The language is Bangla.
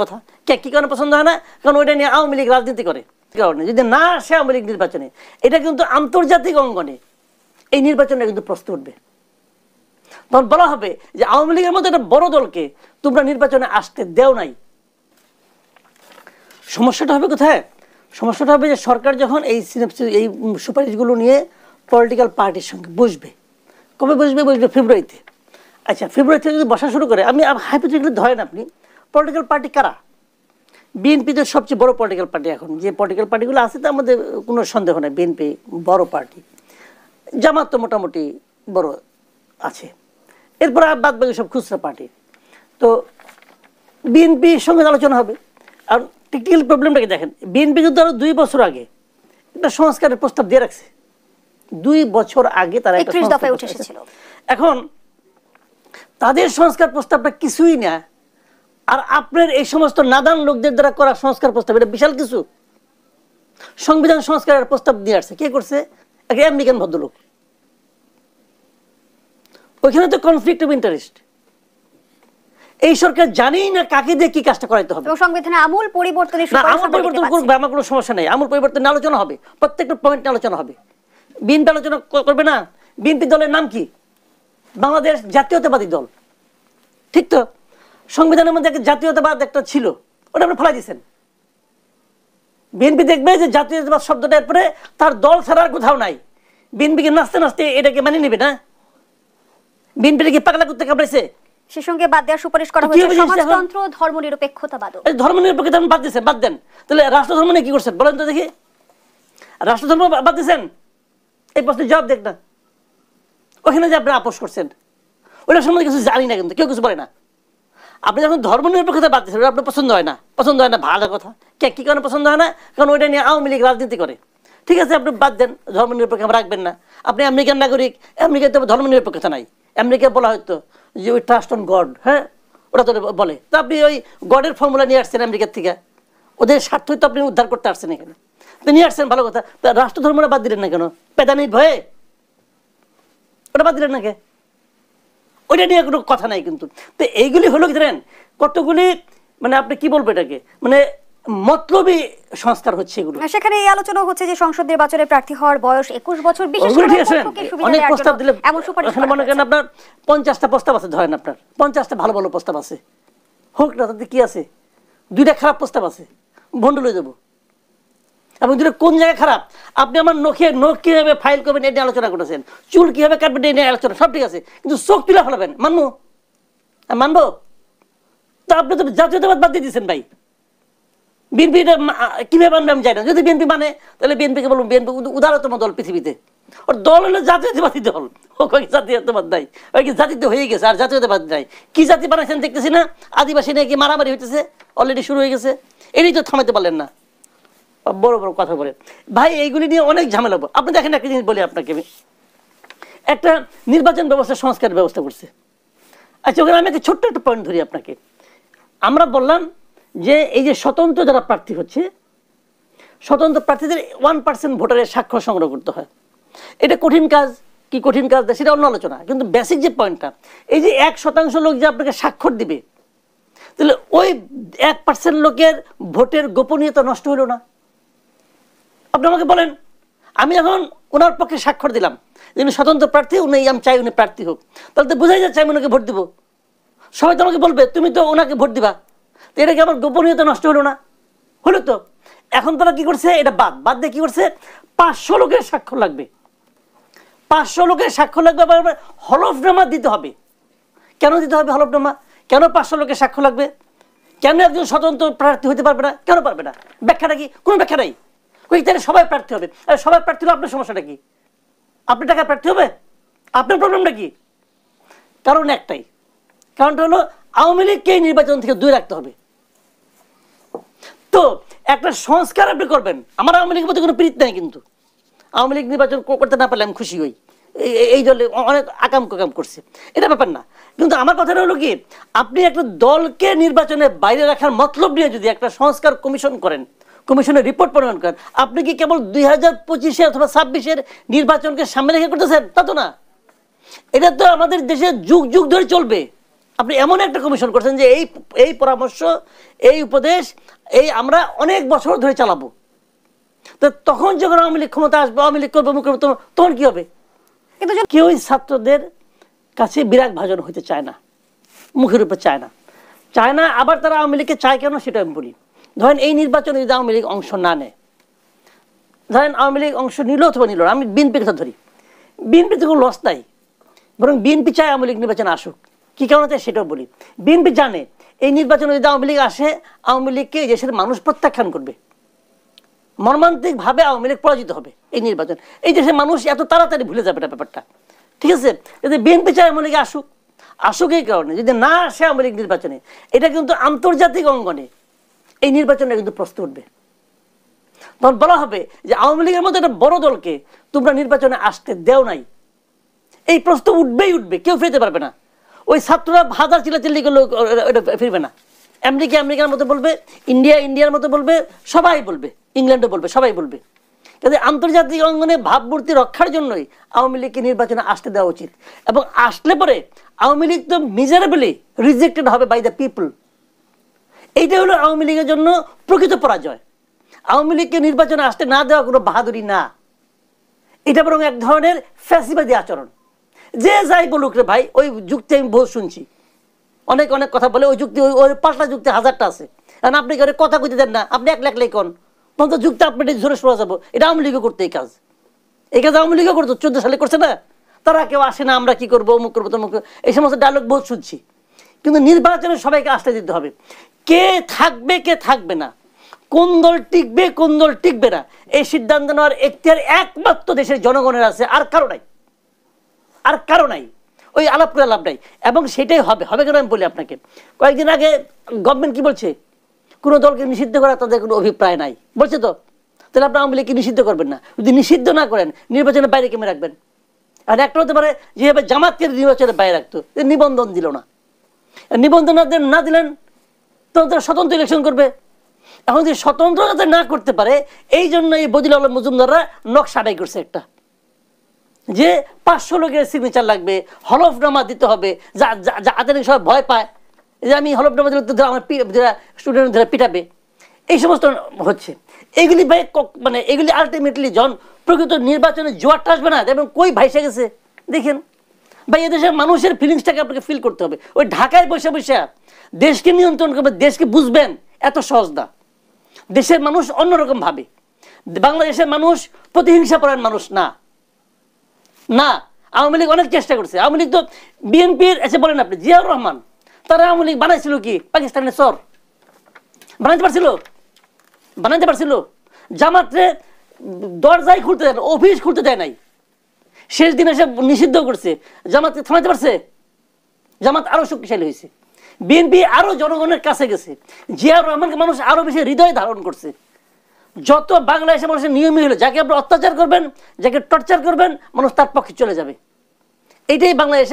কথা কি কারণে পছন্দ হয় না? কারণ ওইটা নিয়ে আওয়ামী লীগ রাজনীতি করে কারণে। যদি না আসে আওয়ামী লীগ নির্বাচনে, এটা কিন্তু আন্তর্জাতিক অঙ্গনে এই নির্বাচনে কিন্তু প্রশ্ন উঠবে। তখন বলা হবে যে আওয়ামী লীগের মতো একটা বড় দলকে তোমরা নির্বাচনে আসতে দেও নাই। সমস্যাটা হবে কোথায়? সমস্যাটা হবে যে সরকার যখন এই সুপারিশগুলো নিয়ে পলিটিক্যাল পার্টির সঙ্গে বসবে, কবে বসবে? বসবে ফেব্রুয়ারিতে। আচ্ছা, ফেব্রুয়ারিতে যদি বসা শুরু করে, আমি হাইপোথেটিক্যালি ধরেন আপনি পলিটিক্যাল পার্টি কারা? বিএনপি তো সবচেয়ে বড় পলিটিক্যাল পার্টি এখন, যে পলিটিক্যাল পার্টিগুলো আছে তার মধ্যে কোনো সন্দেহ নেই বিএনপি বড় পার্টি। জামাত তো মোটামুটি বড় আছে, এরপর বাদ বাকি সব খুচরা পার্টি। তো বিএনপির সঙ্গে আলোচনা হবে। আর টেকনিক্যাল প্রবলেমটাকে দেখেন, বিএনপি কিন্তু আরো 2 বছর আগে একটা সংস্কারের প্রস্তাব দিয়ে রাখছে। 2 বছর আগে তারা একটা দফায় উঠে এসেছিল। এখন তাদের সংস্কার প্রস্তাবটা কিছুই না, আর আপনার এই সমস্ত নাদান লোকদের দ্বারা করা সংস্কার প্রস্তাব এটা বিশাল কিছু। সংবিধান সংস্কারের প্রস্তাব দিয়ে আসছে কে করছে? একটা আমেরিকান ভদ্রলোক। ওইখানে তো কনফ্লিক্ট অফ ইন্টারেস্ট। এই সরকার জানেই না কাকে দিয়ে কি কাজটা করাইতে হবে। সংবিধানে আমূল পরিবর্তনের আমূল পরিবর্তন করবে, আমার কোনো সমস্যা নেই। আমূল পরিবর্তন আলোচনা হবে, প্রত্যেকটা পয়েন্ট আলোচনা হবে। বিএনপি আলোচনা করবে না? বিএনপি দলের নাম কি? বাংলাদেশ জাতীয়তাবাদী দল, ঠিক তো? সংবিধানের মধ্যে একটা জাতীয়তাবাদ একটা ছিল, ওটা আপনি ফেলাই দিয়েছেন। বিএনপি দেখবে যে জাতীয়তাবাদ শব্দটা এরপরে তার দল ছাড়া আর কোথাও নাই। বিএনপিকে নাচতে নাচতে এটাকে মানিয়ে নেবে না? বিএনপিটা কি পাগলা করতে কামড়াইছে? সে সঙ্গে বাদ দেওয়ার সুপারিশ করা হয়েছে সমাজতন্ত্র, ধর্মনিরপেক্ষতাবাদ। ধর্মনিরপেক্ষতা বাদ দিয়েছেন, বাদ দেন। তাহলে রাষ্ট্রধর্ম নিয়ে কি করছেন বলেন তো দেখি? রাষ্ট্রধর্ম বাদ দিয়েছেন? এই প্রশ্নের জবাব দেখ না। ওখানে যে আপনি আপোষ করছেন ওটার সম্বন্ধে কিছু জানি না, কিন্তু কেউ কিছু বলে না। আপনি যখন ধর্মনিরপেক্ষতা বাদ দিয়েছেন, আপনার পছন্দ হয় না। পছন্দ হয় না ভালো কথা। কি কারণে পছন্দ হয় না? কারণ ওইটা নিয়ে আওয়ামী লীগ রাজনীতি করে। ঠিক আছে, আপনি বাদ দেন, ধর্মনিরপেক্ষ রাখবেন না। আপনি আমেরিকান নাগরিক, আমেরিকাতে ধর্মনিরপেক্ষতা নাই। আমেরিকা বলা হয়তো যে ওই ট্রাস্ট অন গড, হ্যাঁ ওরা তো বলে। তো আপনি ওই গডের ফর্মুলা নিয়ে আসছেন আমেরিকার থেকে, ওদের স্বার্থই তো আপনি উদ্ধার করতে আসছেন এখানে, তো নিয়ে আসছেন, ভালো কথা। তা রাষ্ট্র ধর্মটা বাদ দিলেন না কেন? পেদানির ভয়ে ওটা বাদ দিলেন না কে? ওইটা নিয়ে কোনো কথা নাই কিন্তু। তো এইগুলি হলো কি জানেন, কতগুলি মানে আপনি কি বলবো এটাকে, মানে মতলবী সংস্কার হচ্ছে এগুলো। সেখানে এই আলোচনা হচ্ছে যে সংসদ নির্বাচনে প্রার্থী হওয়ার বয়স 21 বছর, বিশেষ করে অনেক প্রস্তাব দিলে মনে করেন আপনার 50টা প্রস্তাব আছে, ধরেন আপনার 50টা ভালো ভালো প্রস্তাব আছে, হোক না, তাতে কি আছে? 2টা খারাপ প্রস্তাব আছে, ভন্ডল হয়ে যাবো। এবং 2টা কোন জায়গায় খারাপ? আপনি আমার নখ কিভাবে ফাইল করবেন এটা নিয়ে আলোচনা করেছেন, চুল কিভাবে কাটবেন এটা নিয়ে আলোচনা, সব ঠিক আছে, কিন্তু চোখ তুলে ফেলাবেন মানবো? মানবো? তো আপনি তো জাতীয়তাবাদ বাদ দিয়ে দিচ্ছেন ভাই। বিএনপি কিভাবে মানবে আমি জানি না। যদি বিএনপি মানে তাহলে বিএনপিকে বলুন বিএনপি উদারতম দল পৃথিবীতে। ওর দল হলো জাতীয়তাবাদী দল, ও কয়েক জাতীয়তাবাদ নাই, ওই কি জাতিতে হয়ে গেছে আর জাতীয়তাবাদ নাই। কি জাতি বানাইছেন দেখতেছি না? আদিবাসী নাকি মারামারি হইতেছে, অলরেডি শুরু হয়ে গেছে, এটাই তো থামাইতে পারলেন না। বড় বড় কথা বলে ভাই, এইগুলি নিয়ে অনেক ঝামেলা। আপনি দেখেন একটা জিনিস বলি আপনাকে, আমি একটা নির্বাচন ব্যবস্থা সংস্কারের ব্যবস্থা করছে। আচ্ছা, ওখানে আমি একটা ছোট্ট একটা পয়েন্ট ধরি আপনাকে। আমরা বললাম যে এই যে স্বতন্ত্র যারা প্রার্থী হচ্ছে, স্বতন্ত্র প্রার্থীদের 1% ভোটারের স্বাক্ষর সংগ্রহ করতে হয়। এটা কঠিন কাজ কি কঠিন কাজ সেটা অন্য আলোচনা, কিন্তু বেসিক যে পয়েন্টটা, এই যে 1% লোক যে আপনাকে স্বাক্ষর দিবে, তাহলে ওই 1% লোকের ভোটের গোপনীয়তা নষ্ট হলো না? আপনি আমাকে বলেন, আমি এখন ওনার পক্ষে স্বাক্ষর দিলাম যে উনি স্বতন্ত্র প্রার্থী, উনি আমি চাই উনি প্রার্থী হোক, তাহলে তো বোঝাই যাচ্ছে আমি ওনাকে ভোট দিব। সবাই তো আমাকে বলবে তুমি তো ওনাকে ভোট দিবা, তো এটা কি আমার গোপনীয়তা নষ্ট হলো না? হলো তো। এখন তারা কি করছে, এটা বাদ দিয়ে কি করছে, 500 লোকের স্বাক্ষর লাগবে। 500 লোকের স্বাক্ষর লাগবে, আবার হলফনামা দিতে হবে। কেন দিতে হবে হলফনামা? কেন 500 লোকের স্বাক্ষর লাগবে? কেন একজন স্বতন্ত্র প্রার্থী হতে পারবে না? কেন পারবে না? ব্যাখ্যাটা কি? কোনো ব্যাখ্যা নাই। ওই তাহলে সবাই প্রার্থী হবে। সবাই প্রার্থী হলে আপনার সমস্যাটা কি? আপনি টাকা প্রার্থী হবে? আপনার প্রবলেমটা কি? কারণ একটাই, কারণটা হলো আওয়ামী লীগকে নির্বাচন থেকে দূরে রাখতে হবে। তো একটা সংস্কার আপনি করবেন, আমার আওয়ামী লীগের মধ্যে কোনো প্রীত নাই, কিন্তু আওয়ামী লীগ নির্বাচন করতে না পারলে আমি খুশি হই, এই দলে অনেক আকাম কাম করছে, এটা ব্যাপার না। কিন্তু আমার কথাটা হলো কি, আপনি একটা দলকে নির্বাচনের বাইরে রাখার মতলব নিয়ে যদি একটা সংস্কার কমিশন করেন, কমিশনের রিপোর্ট প্রণয়ন করেন, আপনি কি কেবল 2025 অথবা 26 নির্বাচনকে সামনে রেখে করতেছেন? তা তো না। এটা তো আমাদের দেশে যুগ যুগ ধরে চলবে। আপনি এমন একটা কমিশন করছেন যে এই পরামর্শ, এই উপদেশ, এই আমরা অনেক বছর ধরে চালাবো। তো তখন যখন আওয়ামী লীগ ক্ষমতা আসবে, আওয়ামী লীগ করবে, মুখ করবে, তখন কি হবে? কিন্তু কেউই ছাত্রদের কাছে বিরাগ ভাজন হইতে চায় না, মুখের উপর চায় না। আবার তারা আওয়ামী লীগকে চায় কেন সেটা আমি বলি। ধরেন এই নির্বাচনে যদি আওয়ামী লীগ অংশ না নেয়, ধরেন আওয়ামী লীগ অংশ নিল অথবা নিল, আমি বিএনপির কথা ধরি, বিএনপিতে কোনো লস নাই, বরং বিএনপি চায় আওয়ামী লীগ নির্বাচনে আসুক। কি কারণে চায় সেটাও বলি। বিএনপি জানে এই নির্বাচনে যদি আওয়ামী লীগ আসে, আওয়ামী লীগকে এই দেশের মানুষ প্রত্যাখ্যান করবে, মর্মান্তিকভাবে আওয়ামী লীগ পরাজিত হবে এই নির্বাচন। এই দেশের মানুষ এত তাড়াতাড়ি ভুলে যাবে এটা ব্যাপারটা, ঠিক আছে? যদি বিএনপি চায় আওয়ামী লীগ আসুক এই কারণে, যদি না আসে আওয়ামী লীগ নির্বাচনে, এটা কিন্তু আন্তর্জাতিক অঙ্গনে এই নির্বাচনে কিন্তু প্রশ্ন উঠবে। তখন বলা হবে যে আওয়ামী লীগের মতো একটা বড় দলকে তোমরা নির্বাচনে আসতে দেও নাই। এই প্রশ্ন উঠবেই উঠবে, কেউ ফিরতে পারবে না। ওই ছাত্ররা হাজার চিল্লাচিল্লি করলে এটা ফিরবে না। আমেরিকার মতো বলবে, ইন্ডিয়ার মতো বলবে, সবাই বলবে, ইংল্যান্ডও বলবে, সবাই বলবে। কাজে আন্তর্জাতিক অঙ্গনে ভাবমূর্তি রক্ষার জন্যই আওয়ামী লীগকে নির্বাচনে আসতে দেওয়া উচিত। এবং আসলে পরে আওয়ামী লীগ তো মিজারেবলি রিজেক্টেড হবে বাই দ্য পিপল। এইটা হলো আওয়ামী লীগের জন্য প্রকৃত পরাজয়। আওয়ামী লীগকে নির্বাচনে আসতে না দেওয়া কোনো বাহাদুরি না, এটা বরং এক ধরনের ফ্যাসিবাদী আচরণ। যে যাই বলুক রে ভাই, ওই যুক্তি আমি বহু শুনছি, অনেক কথা বলে, ওই যুক্তি ওই পাল্টা যুক্তি হাজারটা আছে। কারণ আপনি কথা কইতে দেন না, আপনি একলাই কন, তখন তো যুক্তি আপনি জোরে শোনা যাবো। এটা আওয়ামী লীগও করতে, এই কাজ আওয়ামী লীগও করতো, 14 সালে করছে না? তারা কেউ আসে না, আমরা কি করবো, অমুক করবো, তমুক, এই সমস্ত ডায়লগ বহুত শুনছি। কিন্তু নির্বাচনে সবাইকে আসতে দিতে হবে। কে থাকবে কে থাকবে না, কোন দল টিকবে কোন দল টিকবে না, এই সিদ্ধান্ত নেওয়ার এখতিয়ার একমাত্র দেশের জনগণের আছে, আর কারো নাই। ওই আলাপ করে লাভ নাই। এবং সেটাই হবে কেন আমি বলি আপনাকে। কয়েকদিন আগে গভর্নমেন্ট কি বলছে, কোনো দলকে নিষিদ্ধ করা তাদের কোনো অভিপ্রায় নাই বলছে। তো তাহলে আপনি আওয়ামী লীগকে নিষিদ্ধ করবেন না। যদি নিষিদ্ধ না করেন, নির্বাচনের বাইরে কেমন রাখবেন? আর একটা হতে পারে যেভাবে জামাতকে নির্বাচনের বাইরে রাখতো, নিবন্ধন দিল না, নিবন্ধন না দিলেন তখন তারা স্বতন্ত্র ইলেকশন করবে। এখন যদি স্বতন্ত্র যাতে না করতে পারে, এই জন্য এই বদিউল আলম মজুমদাররা নকশা আদায় করছে একটা, যে 500 লোকের সিগনেচার লাগবে, হলফনামা দিতে হবে, যাতে সবাই ভয় পায় যে আমি হলফনামা দিলে তো আমার স্টুডেন্টরা পিটাবে। এই সমস্ত হচ্ছে। এগুলি ভাই মানে এগুলি আলটিমেটলি প্রকৃত নির্বাচনে জোয়ারটা আসবে না, এবং কই ভাইসে গেছে দেখেন ভাই। এদেশের মানুষের ফিলিংসটাকে আপনাকে ফিল করতে হবে। ওই ঢাকায় বসে বসে দেশকে নিয়ন্ত্রণ করবে, দেশকে বুঝবেন, এত সহজ না। দেশের মানুষ অন্যরকম ভাবে। বাংলাদেশের মানুষ প্রতিহিংসাপরায়ণ মানুষ না। আওয়ামী লীগ অনেক চেষ্টা করছে। আওয়ামী লীগ তো বিএনপির এসে বলেন আপনি, জিয়াউর রহমান, তারা আওয়ামী লীগ বানাইছিল কি? পাকিস্তানের চর বানাইতে পারছিল? জামাতরে দরজাই খুলতে দেয় না, অফিস খুলতে দেয় নাই, শেষ দিন এসে নিষিদ্ধ করছে। জামাতকে থামাইতে পারছে? জামাত আরো শক্তিশালী হয়েছে, বিএনপি আরো জনগণের কাছে গেছে, জিয়াউর রহমানকে মানুষ আরো বেশি হৃদয়ে ধারণ করছে। যত বাংলাদেশের মানুষের নিয়মই হলো, যাকে আপনি অত্যাচার করবেন, যাকে টর্চার করবেন, মানুষ তার পক্ষে চলে যাবে। এটাই বাংলাদেশ।